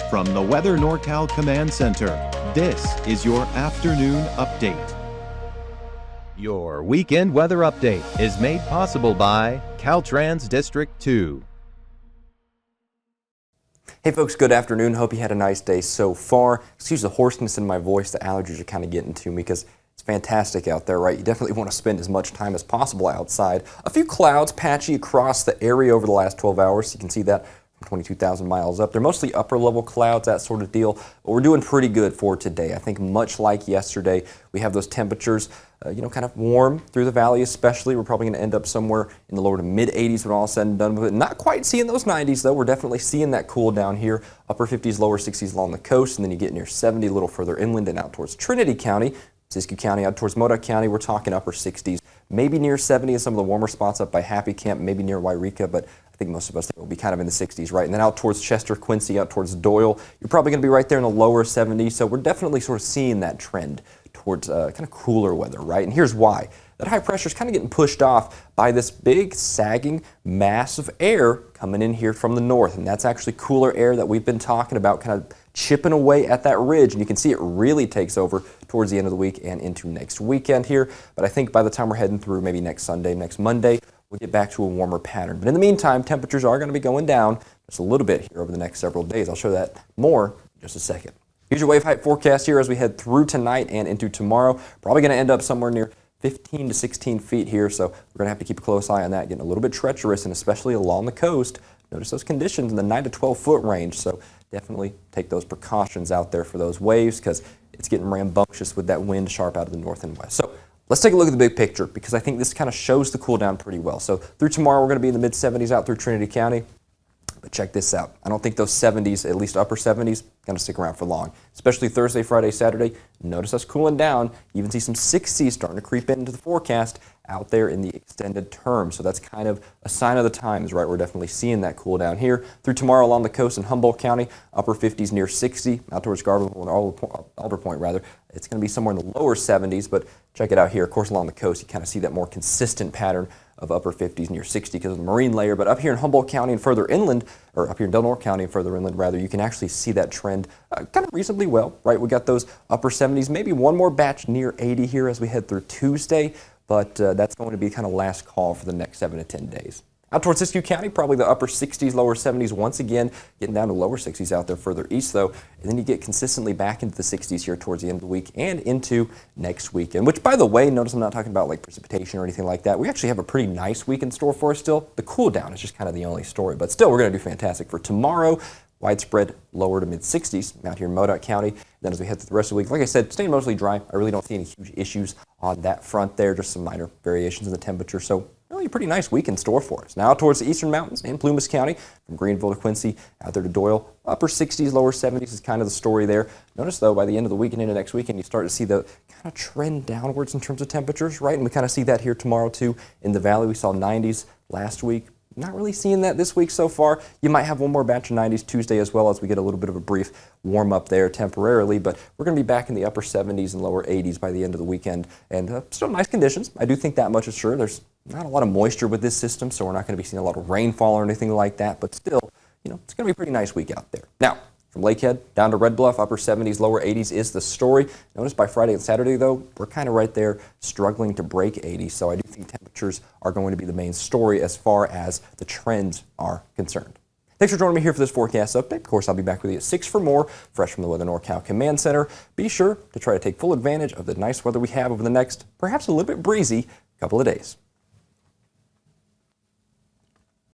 From the Weather NorCal Command Center, this is your afternoon update. Your weekend weather update is made possible by Caltrans District 2. Hey folks, good afternoon. Hope you had a nice day so far. Excuse the hoarseness in my voice. The allergies are kind of getting to me because it's fantastic out there, right? You definitely want to spend as much time as possible outside. A few clouds patchy across the area over the last 12 hours. You can see that from 22,000 miles up. They're mostly upper level clouds, that sort of deal. But we're doing pretty good for today. I think much like yesterday, we have those temperatures, kind of warm through the valley especially. We're probably going to end up somewhere in the lower to mid 80s when all is said and done with it. Not quite seeing those 90s though. We're definitely seeing that cool down here. Upper 50s, lower 60s along the coast, and then you get near 70 a little further inland and out towards Trinity County. Siskiyou County out towards Modoc County, we're talking upper 60s, maybe near 70 in some of the warmer spots up by Happy Camp, maybe near Wairika, but I think most of us will be kind of in the 60s, right? And then out towards Chester, Quincy, out towards Doyle, you're probably going to be right there in the lower 70s. So we're definitely sort of seeing that trend towards kind of cooler weather, right? And here's why. That high pressure is kind of getting pushed off by this big sagging mass of air coming in here from the north. And that's actually cooler air that we've been talking about, kind of chipping away at that ridge. And you can see it really takes over towards the end of the week and into next weekend here. But I think by the time we're heading through maybe next Sunday, next Monday, we'll get back to a warmer pattern. But in the meantime, temperatures are going to be going down just a little bit here over the next several days. I'll show that more in just a second. Here's your wave height forecast here as we head through tonight and into tomorrow. Probably going to end up somewhere near 15 to 16 feet here, so we're going to have to keep a close eye on that, getting a little bit treacherous, and especially along the coast. Notice those conditions in the 9 to 12 foot range, so definitely take those precautions out there for those waves because it's getting rambunctious with that wind sharp out of the north and west. So let's take a look at the big picture because I think this kind of shows the cool down pretty well. So through tomorrow, we're going to be in the mid 70s out through Trinity County. But check this out. I don't think those 70s, at least upper 70s, going to stick around for long, especially Thursday, Friday, Saturday. Notice us cooling down. You even see some 60s starting to creep into the forecast out there in the extended term. So that's kind of a sign of the times, right? We're definitely seeing that cool down here. Through tomorrow along the coast in Humboldt County, upper 50s near 60, out towards Garberville and Alder Point, rather. It's going to be somewhere in the lower 70s, but check it out here. Of course, along the coast, you kind of see that more consistent pattern of upper 50s near 60 because of the marine layer. But up here in Humboldt County and further inland, or up here in Del Norte County and further inland, rather, you can actually see that trend kind of reasonably well, right? We got those upper 70s, maybe one more batch near 80 here as we head through Tuesday, but that's going to be kind of last call for the next 7 to 10 days. Out towards Siskiyou County, probably the upper 60s, lower 70s once again, getting down to lower 60s out there further east though, and then you get consistently back into the 60s here towards the end of the week and into next weekend, which by the way, notice I'm not talking about like precipitation or anything like that. We actually have a pretty nice week in store for us still. The cool down is just kind of the only story, but still we're going to do fantastic for tomorrow. Widespread lower to mid 60s out here in Modoc County. Then as we head through the rest of the week, like I said, staying mostly dry. I really don't see any huge issues on that front there, just some minor variations in the temperature. So really a pretty nice week in store for us. Now out towards the eastern mountains in Plumas County, from Greenville to Quincy, out there to Doyle, upper 60s, lower 70s is kind of the story there. Notice though, by the end of the week and into next weekend, you start to see the kind of trend downwards in terms of temperatures, right? And we kind of see that here tomorrow too. In the valley, we saw 90s last week. Not really seeing that this week so far. You might have one more batch of 90s Tuesday as well as we get a little bit of a brief warm up there temporarily, but we're going to be back in the upper 70s and lower 80s by the end of the weekend, and still nice conditions. I do think that much is sure. There's not a lot of moisture with this system, so we're not going to be seeing a lot of rainfall or anything like that, but still, it's going to be a pretty nice week out there. Now, from Lakehead down to Red Bluff, upper 70s, lower 80s is the story. Notice by Friday and Saturday, though, we're kind of right there struggling to break 80. So I do think temperatures are going to be the main story as far as the trends are concerned. Thanks for joining me here for this forecast update. Of course, I'll be back with you at 6 for more, fresh from the Weather NorCal Command Center. Be sure to try to take full advantage of the nice weather we have over the next, perhaps a little bit breezy, couple of days.